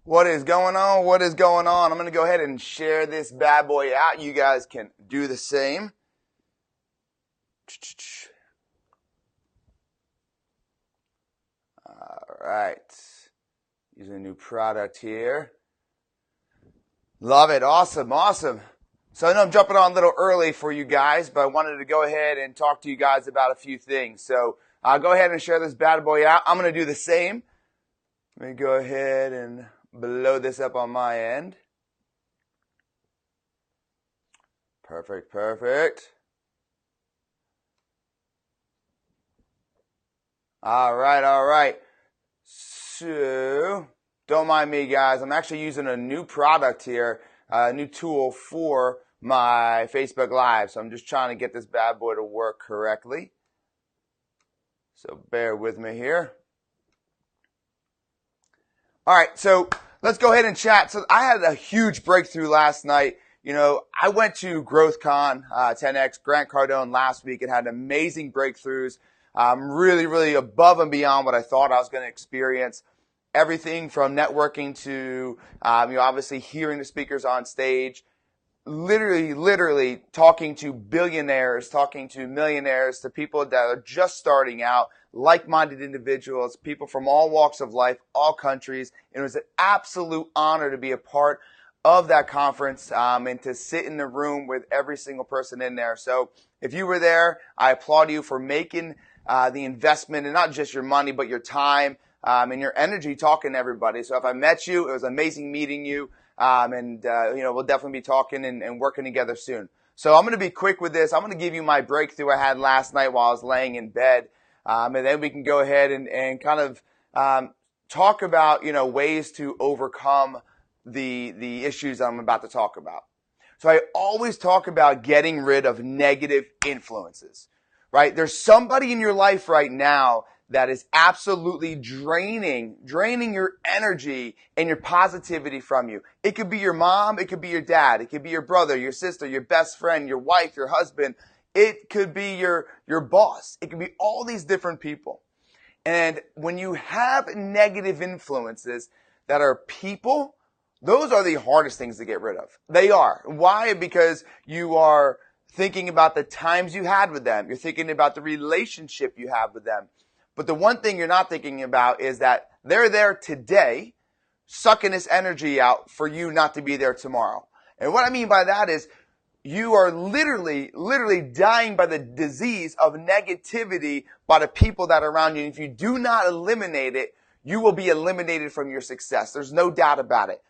What is going on? What is going on? I'm going to go ahead and share this bad boy out. You guys can do the same. All right. Using a new product here. Love it. Awesome. Awesome. So I know I'm jumping on a little early for you guys, but I wanted to go ahead and talk to you guys about a few things. So I'll go ahead and share this bad boy out. I'm going to do the same. Let me go ahead and blow this up on my end. Perfect, perfect. All right. So, don't mind me, guys. I'm actually using a new product here, a new tool for my Facebook Live. So I'm just trying to get this bad boy to work correctly. So bear with me here. All right, so let's go ahead and chat. So I had a huge breakthrough last night. You know, I went to GrowthCon 10X, Grant Cardone last week and had amazing breakthroughs. Really above and beyond what I thought I was going to experience. Everything from networking to, obviously hearing the speakers on stage, literally talking to billionaires, talking to millionaires, to people that are just starting out, like-minded individuals, people from all walks of life, all countries. And it was an absolute honor to be a part of that conference and to sit in the room with every single person in there. So if you were there, I applaud you for making the investment, and not just your money, but your time and your energy talking to everybody. So if I met you, it was amazing meeting you. We'll definitely be talking and working together soon. So I'm going to be quick with this. I'm going to give you my breakthrough I had last night while I was laying in bed. And then we can go ahead and kind of talk about, ways to overcome the issues I'm about to talk about. So I always talk about getting rid of negative influences, right? There's somebody in your life right now that is absolutely draining your energy and your positivity from you. It could be your mom, it could be your dad, it could be your brother, your sister, your best friend, your wife, your husband. It could be your boss. It could be all these different people. And when you have negative influences that are people, those are the hardest things to get rid of. They are. Why? Because you are thinking about the times you had with them. You're thinking about the relationship you have with them. But the one thing you're not thinking about is that they're there today, sucking this energy out for you not to be there tomorrow. And what I mean by that is you are literally dying by the disease of negativity by the people that are around you. And if you do not eliminate it, you will be eliminated from your success. There's no doubt about it.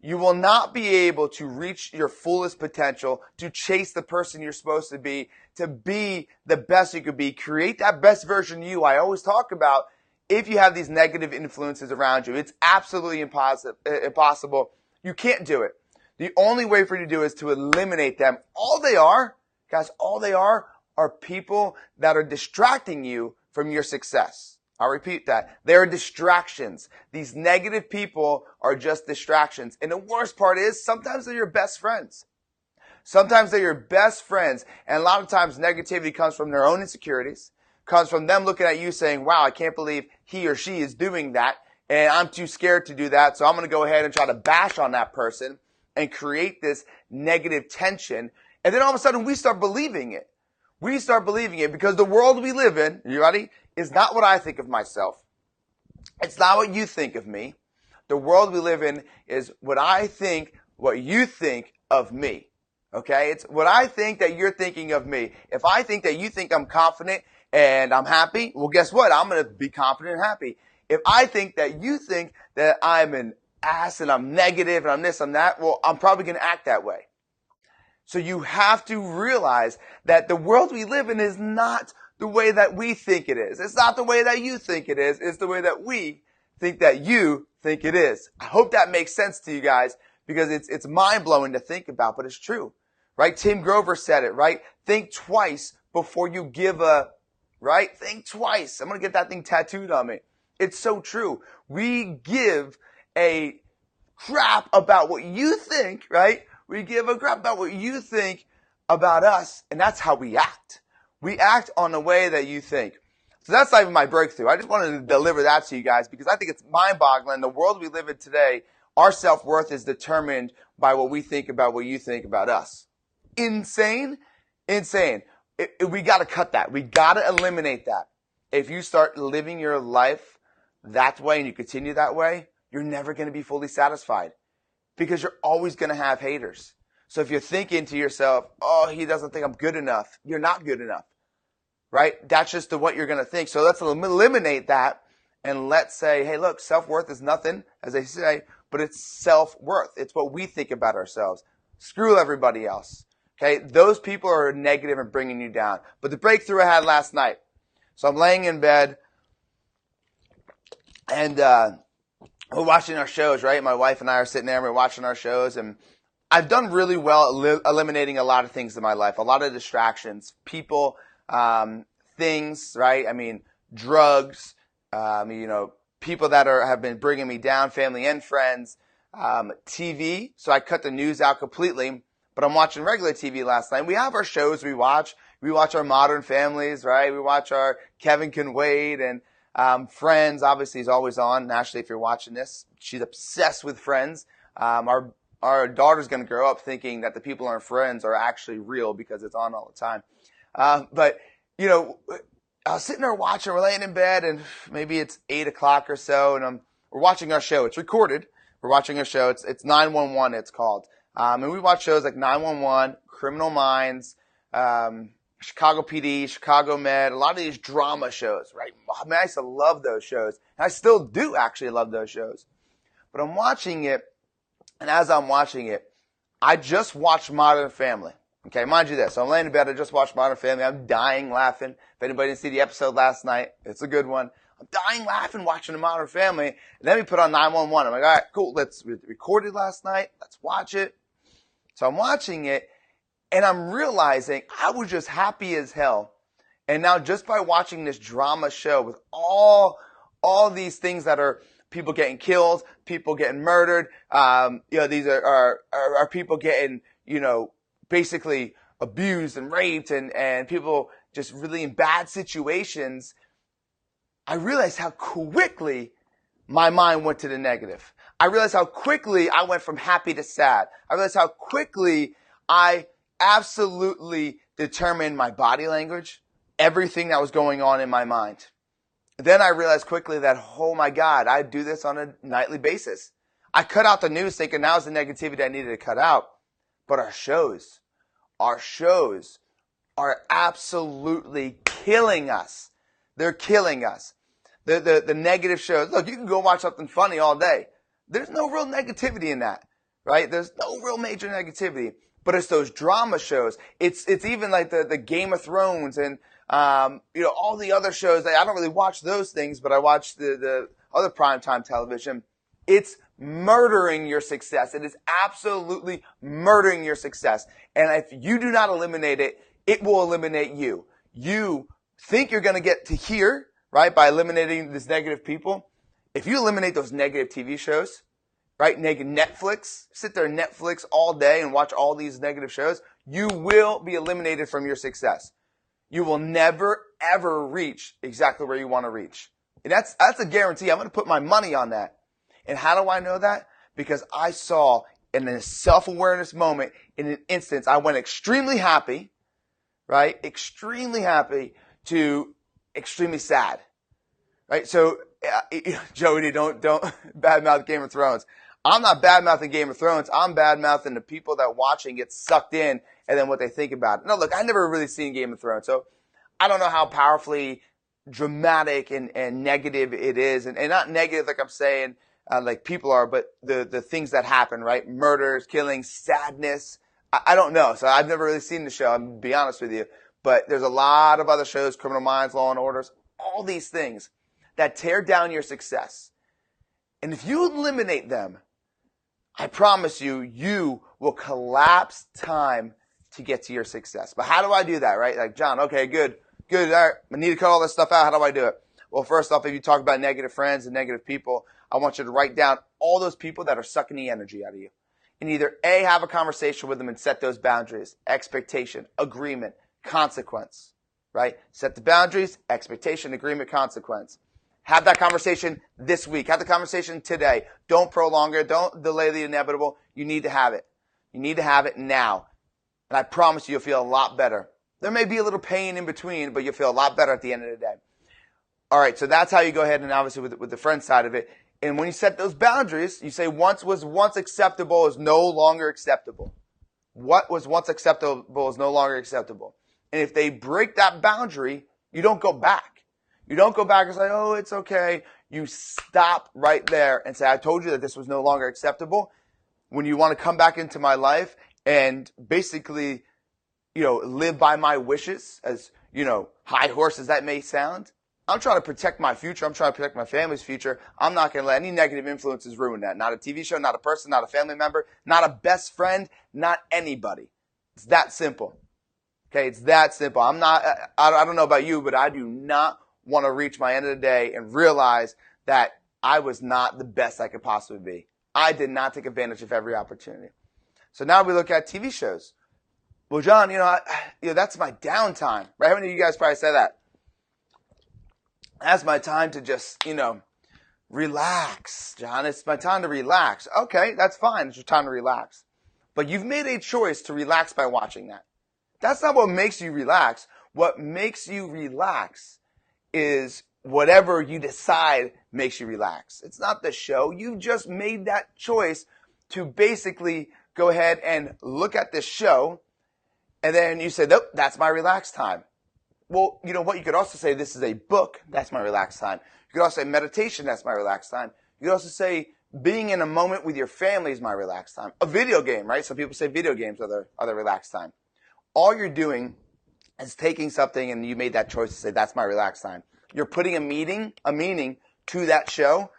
You will not be able to reach your fullest potential, to chase the person you're supposed to be the best you could be, create that best version of you I always talk about. If you have these negative influences around you, it's absolutely impossible. You can't do it. The only way for you to do it is to eliminate them. All they are people that are distracting you from your success. I'll repeat that. They're distractions. These negative people are just distractions. And the worst part is sometimes they're your best friends. Sometimes they're your best friends. And a lot of times negativity comes from their own insecurities, comes from them looking at you saying, wow, I can't believe he or she is doing that. And I'm too scared to do that. So I'm going to go ahead and try to bash on that person and create this negative tension. And then all of a sudden we start believing it. We start believing it because the world we live in, you ready, is not what I think of myself. It's not what you think of me. The world we live in is what I think, what you think of me. Okay? It's what I think that you're thinking of me. If I think that you think I'm confident and I'm happy, well, guess what? I'm going to be confident and happy. If I think that you think that I'm an ass and I'm negative and I'm this and that, well, I'm probably going to act that way. So you have to realize that the world we live in is not the way that we think it is. It's not the way that you think it is. It's the way that we think that you think it is. I hope that makes sense to you guys because it's mind-blowing to think about, but it's true, right? Tim Grover said it, right? Think twice before you give right? Think twice. I'm going to get that thing tattooed on me. It's so true. We give a crap about what you think, right? We give a crap about what you think about us, and that's how we act. We act on the way that you think. So that's not even my breakthrough. I just wanted to deliver that to you guys because I think it's mind-boggling. The world we live in today, our self-worth is determined by what we think about what you think about us. Insane? Insane. We got to cut that. We got to eliminate that. If you start living your life that way and you continue that way, you're never going to be fully satisfied because you're always going to have haters. So if you're thinking to yourself, oh, he doesn't think I'm good enough, you're not good enough, right? That's just what you're going to think. So let's eliminate that and let's say, hey, look, self-worth is nothing, as they say, but it's self-worth. It's what we think about ourselves. Screw everybody else. Okay, those people are negative and bringing you down. But the breakthrough I had last night. So I'm laying in bed, and we're watching our shows, right? My wife and I are sitting there, and we're watching our shows, and I've done really well eliminating a lot of things in my life, a lot of distractions, people, things, right? I mean, drugs, people that have been bringing me down, family and friends, TV. So I cut the news out completely. But I'm watching regular TV last night. We have our shows we watch. We watch our Modern Families, right? We watch our Kevin Can Wait and Friends. Obviously, is always on. Ashley, if you're watching this, she's obsessed with Friends. Our daughter's going to grow up thinking that the people on Friends are actually real because it's on all the time. But I was sitting there watching. We're laying in bed, and maybe it's 8 o'clock or so, and we're watching our show. It's recorded. We're watching our show. It's 911. It's called. And we watch shows like 911, Criminal Minds, Chicago PD, Chicago Med, a lot of these drama shows, right? I mean, I used to love those shows. And I still do actually love those shows. But I'm watching it, and as I'm watching it, I just watched Modern Family. Okay, mind you this. So I'm laying in bed, I just watched Modern Family. I'm dying laughing. If anybody didn't see the episode last night, it's a good one. I'm dying laughing watching the Modern Family. And then we put on 911. I'm like, all right, cool. We recorded last night. Let's watch it. So I'm watching it, and I'm realizing I was just happy as hell. And now just by watching this drama show with all these things that are people getting killed, people getting murdered, these are people getting, basically abused and raped and people just really in bad situations, I realized how quickly my mind went to the negative. I realized how quickly I went from happy to sad. I realized how quickly I absolutely determined my body language, everything that was going on in my mind. Then I realized quickly that, oh my God, I do this on a nightly basis. I cut out the news thinking that was the negativity I needed to cut out. But our shows are absolutely killing us. They're killing us. The negative shows. Look, you can go watch something funny all day. There's no real negativity in that, right? There's no real major negativity, but it's those drama shows. It's even like the Game of Thrones and, all the other shows. I don't really watch those things, but I watch the other primetime television. It's murdering your success. It is absolutely murdering your success. And if you do not eliminate it, it will eliminate you. You think you're going to get to here, right? By eliminating these negative people. If you eliminate those negative TV shows, right? Netflix, sit there Netflix all day and watch all these negative shows, you will be eliminated from your success. You will never, ever reach exactly where you want to reach. And that's a guarantee. I'm going to put my money on that. And how do I know that? Because I saw in a self-awareness moment, in an instance, I went extremely happy, right? Extremely happy to extremely sad, right? So, Joey, don't badmouth Game of Thrones. I'm not badmouthing Game of Thrones. I'm badmouthing the people that watching get sucked in and then what they think about it. No, look, I never really seen Game of Thrones, so I don't know how powerfully dramatic and negative it is. And not negative like I'm saying, like people are, but the things that happen, right? Murders, killings, sadness. I don't know. So I've never really seen the show, I'm gonna be honest with you. But there's a lot of other shows, Criminal Minds, Law and Orders, all these things that tear down your success. And if you eliminate them, I promise you, you will collapse time to get to your success. But how do I do that, right? Like, John, okay, good. All right, I need to cut all this stuff out. How do I do it? Well, first off, if you talk about negative friends and negative people, I want you to write down all those people that are sucking the energy out of you. And either A, have a conversation with them and set those boundaries, expectation, agreement, consequence, right? Set the boundaries, expectation, agreement, consequence. Have that conversation this week. Have the conversation today. Don't prolong it. Don't delay the inevitable. You need to have it. You need to have it now. And I promise you, you'll feel a lot better. There may be a little pain in between, but you'll feel a lot better at the end of the day. All right, so that's how you go ahead and obviously with the friend side of it. And when you set those boundaries, you say once acceptable is no longer acceptable. What was once acceptable is no longer acceptable. And if they break that boundary, you don't go back. You don't go back and say, oh, it's okay. You stop right there and say, I told you that this was no longer acceptable. When you want to come back into my life and basically, live by my wishes, as, high horse as that may sound, I'm trying to protect my future. I'm trying to protect my family's future. I'm not going to let any negative influences ruin that. Not a TV show, not a person, not a family member, not a best friend, not anybody. It's that simple. Okay, it's that simple. I don't know about you, but I do not want to reach my end of the day and realize that I was not the best I could possibly be. I did not take advantage of every opportunity. So now we look at TV shows. Well, John, that's my downtime, right? How many of you guys probably say that? That's my time to just, relax, John. It's my time to relax. Okay, that's fine. It's your time to relax. But you've made a choice to relax by watching that. That's not what makes you relax. What makes you relax is whatever you decide makes you relax. It's not the show. You've just made that choice to basically go ahead and look at this show, and then you say, nope, that's my relax time. Well, you know what? You could also say this is a book. That's my relax time. You could also say meditation. That's my relax time. You could also say being in a moment with your family is my relax time. A video game, right? Some people say video games are their relax time. All you're doing is taking something and you made that choice to say that's my relax time. You're putting a meaning to that show,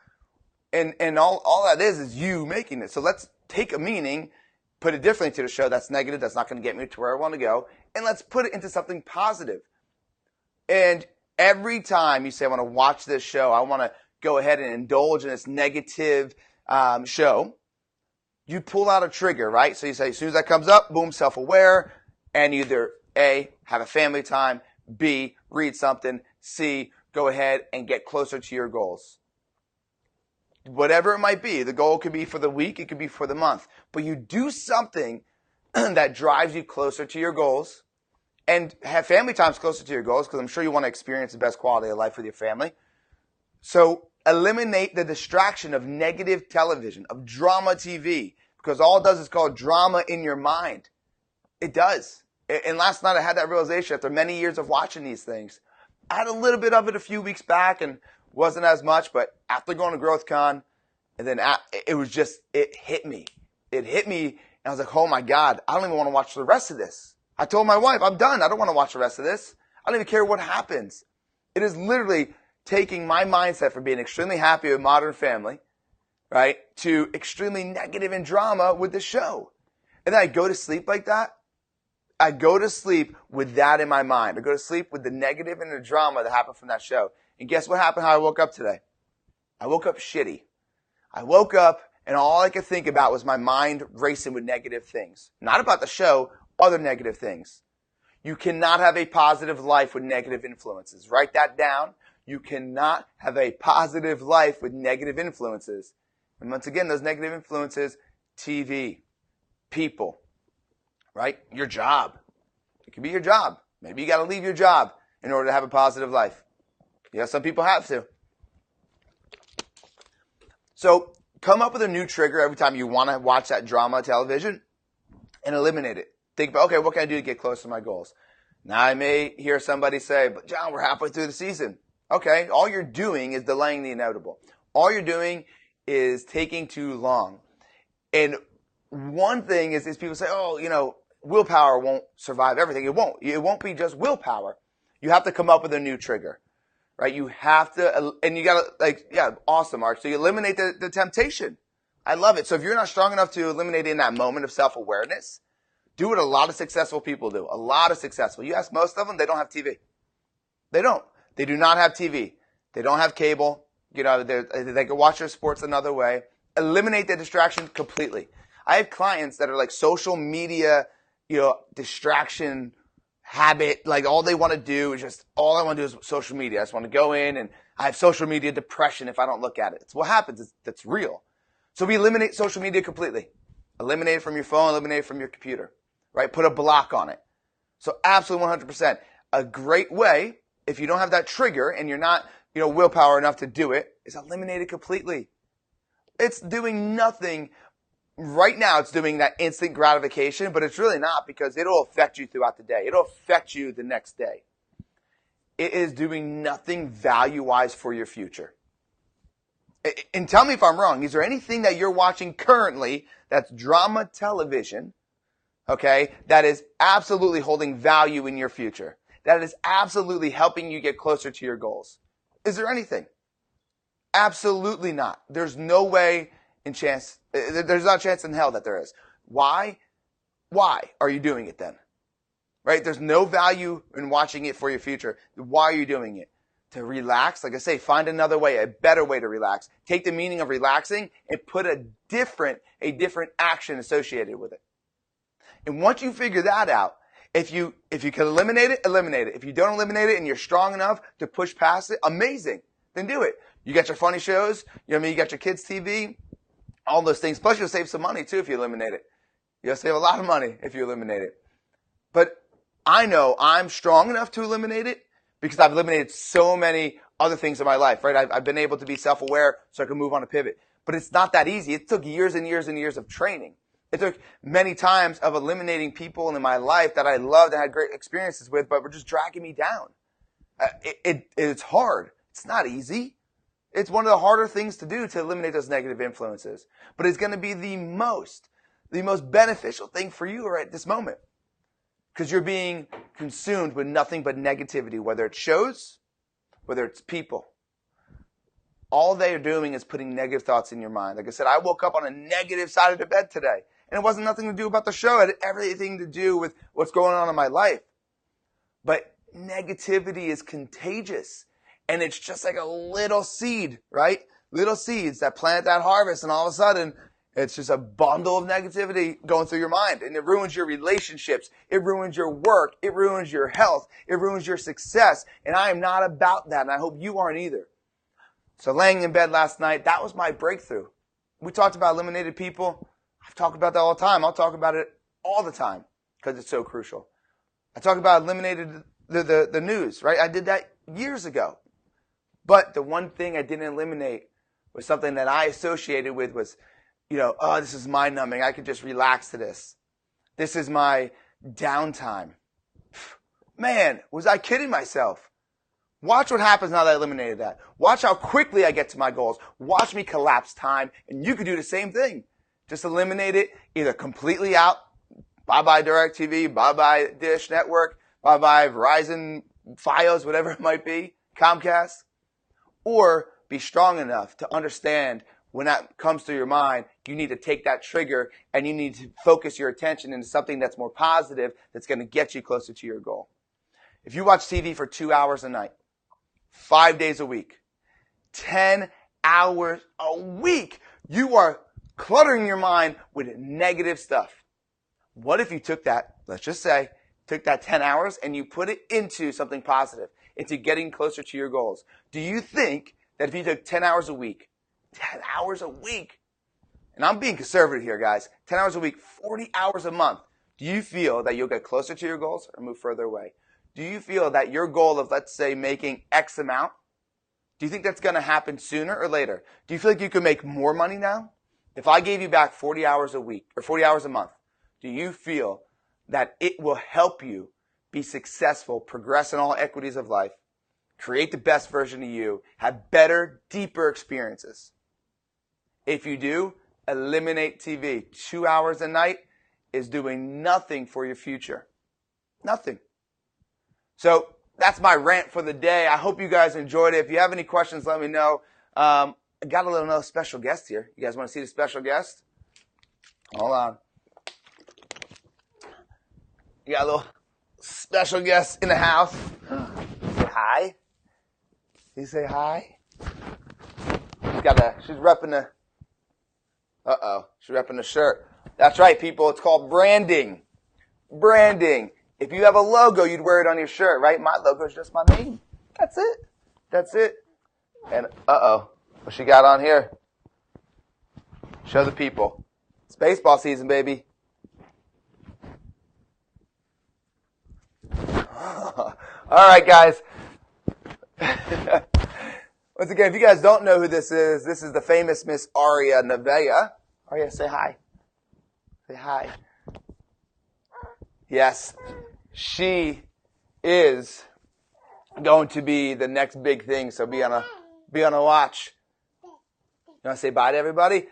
and all that is you making it. So let's take a meaning, put it differently to the show that's negative, that's not going to get me to where I want to go, and let's put it into something positive. And every time you say, I want to watch this show, I want to go ahead and indulge in this negative show, you pull out a trigger, right? So you say, as soon as that comes up, boom, self-aware, and either A, have a family time, B, read something, C, go ahead and get closer to your goals. Whatever it might be, the goal could be for the week, it could be for the month, but you do something that drives you closer to your goals. And have family times closer to your goals, because I'm sure you want to experience the best quality of life with your family. So eliminate the distraction of negative television, of drama TV, because all it does is cause drama in your mind. It does. And last night I had that realization after many years of watching these things. I had a little bit of it a few weeks back and wasn't as much, but after going to GrowthCon, and then it hit me. It hit me, and I was like, oh my God, I don't even want to watch the rest of this. I told my wife, I'm done. I don't want to watch the rest of this. I don't even care what happens. It is literally taking my mindset from being extremely happy with Modern Family, right, to extremely negative and drama with the show. And then I go to sleep like that. I go to sleep with that in my mind. I go to sleep with the negative and the drama that happened from that show. And guess what happened how I woke up today? I woke up shitty. I woke up and all I could think about was my mind racing with negative things. Not about the show, other negative things. You cannot have a positive life with negative influences. Write that down. You cannot have a positive life with negative influences. And once again, those negative influences, TV, people, right? Your job. It could be your job. Maybe you got to leave your job in order to have a positive life. Yeah, some people have to. So come up with a new trigger every time you want to watch that drama television and eliminate it. Think about, okay, what can I do to get closer to my goals? Now I may hear somebody say, but John, we're halfway through the season. Okay, all you're doing is delaying the inevitable. All you're doing is taking too long. And one thing is people say, oh, willpower won't survive everything. It won't. It won't be just willpower. You have to come up with a new trigger, right? You have to, and you got to, awesome, Arch. So you eliminate the temptation. I love it. So if you're not strong enough to eliminate in that moment of self-awareness, do what a lot of successful people do. A lot of successful. You ask most of them, they don't have TV. They don't. They do not have TV. They don't have cable. They can watch their sports another way. Eliminate the distraction completely. I have clients that are like social media, distraction habit. Like all they want to do is all I want to do is social media. I just want to go in and I have social media depression if I don't look at it. It's what happens. That's real. So we eliminate social media completely. Eliminate it from your phone, eliminate it from your computer, right? Put a block on it. So absolutely 100%. A great way, if you don't have that trigger and you're not, willpower enough to do it, is eliminate it completely. It's doing nothing. Right now, it's doing that instant gratification, but it's really not, because it'll affect you throughout the day. It'll affect you the next day. It is doing nothing value-wise for your future. And tell me if I'm wrong. Is there anything that you're watching currently that's drama television, okay, that is absolutely holding value in your future? That is absolutely helping you get closer to your goals? Is there anything? Absolutely not. There's no way in chance, there's not a chance in hell that there is. Why? Why are you doing it then? Right? There's no value in watching it for your future. Why are you doing it? To relax? Like I say, find another way, a better way to relax. Take the meaning of relaxing and put a different action associated with it. And once you figure that out, if you can eliminate it, eliminate it. If you don't eliminate it and you're strong enough to push past it, amazing. Then do it. You got your funny shows, you got your kids' TV, all those things. Plus you'll save some money too if you eliminate it. You'll save a lot of money if you eliminate it. But I know I'm strong enough to eliminate it because I've eliminated so many other things in my life, right? I've been able to be self-aware so I can move on a pivot. But it's not that easy. It took years and years and years of training. It took many times of eliminating people in my life that I loved and had great experiences with, but were just dragging me down. It's hard. It's not easy. It's one of the harder things to do, to eliminate those negative influences. But it's going to be the most beneficial thing for you right at this moment. Because you're being consumed with nothing but negativity, whether it's shows, whether it's people. All they are doing is putting negative thoughts in your mind. Like I said, I woke up on a negative side of the bed today. And it wasn't nothing to do about the show. It had everything to do with what's going on in my life. But negativity is contagious. And it's just like a little seed, right? Little seeds that plant that harvest. And all of a sudden, it's just a bundle of negativity going through your mind. And it ruins your relationships. It ruins your work. It ruins your health. It ruins your success. And I am not about that. And I hope you aren't either. So laying in bed last night, that was my breakthrough. We talked about eliminated people. I've talked about that all the time. I'll talk about it all the time because it's so crucial. I talk about eliminated the news, right? I did that years ago. But the one thing I didn't eliminate was something that I associated with was, this is mind numbing. I could just relax to this. This is my downtime. Man, was I kidding myself? Watch what happens now that I eliminated that. Watch how quickly I get to my goals. Watch me collapse time, and you could do the same thing. Just eliminate it either completely out. Bye-bye DirecTV, bye-bye Dish Network, bye-bye Verizon, Fios, whatever it might be, Comcast. Or be strong enough to understand when that comes to your mind, you need to take that trigger and you need to focus your attention into something that's more positive that's going to get you closer to your goal. If you watch TV for 2 hours a night, 5 days a week, 10 hours a week, you are cluttering your mind with negative stuff. What if you took that, let's just say, took that 10 hours and you put it into something positive, into getting closer to your goals? Do you think that if you took 10 hours a week, and I'm being conservative here, guys, 10 hours a week, 40 hours a month, do you feel that you'll get closer to your goals or move further away? Do you feel that your goal of, let's say, making X amount, do you think that's going to happen sooner or later? Do you feel like you could make more money now? If I gave you back 40 hours a week or 40 hours a month, do you feel that it will help you be successful, progress in all equities of life, create the best version of you, have better, deeper experiences? If you do, eliminate TV. 2 hours a night is doing nothing for your future. Nothing. So that's my rant for the day. I hope you guys enjoyed it. If you have any questions, let me know. I got another special guest here. You guys want to see the special guest? Hold on. You got a little special guest in the house. Say hi. You say hi. She's repping the. She's repping the shirt. That's right, people. It's called branding. Branding. If you have a logo, you'd wear it on your shirt, right? My logo is just my name. That's it. And what she got on here? Show the people. It's baseball season, baby. All right, guys. Once again, if you guys don't know who this is the famous Miss Aria Nevea. Aria, say hi. Say hi. Yes, she is going to be the next big thing, so be on a watch. You want to say bye to everybody?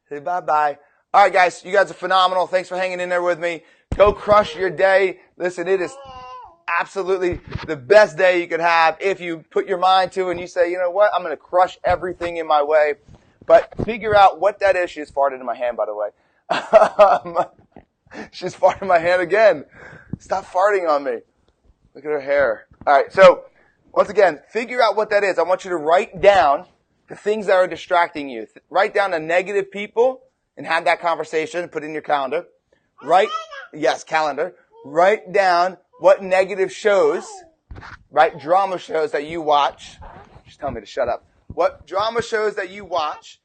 Say bye-bye. All right, guys, you guys are phenomenal. Thanks for hanging in there with me. Go crush your day. Listen, it is absolutely the best day you could have if you put your mind to it and you say, you know what, I'm going to crush everything in my way. But figure out what that is. She just farted in my hand, by the way. She's farting in my hand again. Stop farting on me. Look at her hair. All right, so once again, figure out what that is. I want you to write down the things that are distracting you. Write down the negative people and have that conversation. Put it in your calendar. Calendar. Write down what negative shows, right, drama shows that you watch. She's telling me to shut up. What drama shows that you watch,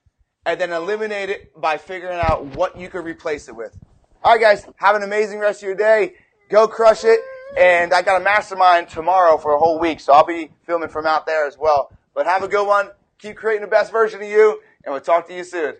and then eliminate it by figuring out what you could replace it with. All right, guys, have an amazing rest of your day. Go crush it. And I got a mastermind tomorrow for a whole week, so I'll be filming from out there as well. But have a good one. Keep creating the best version of you, and we'll talk to you soon.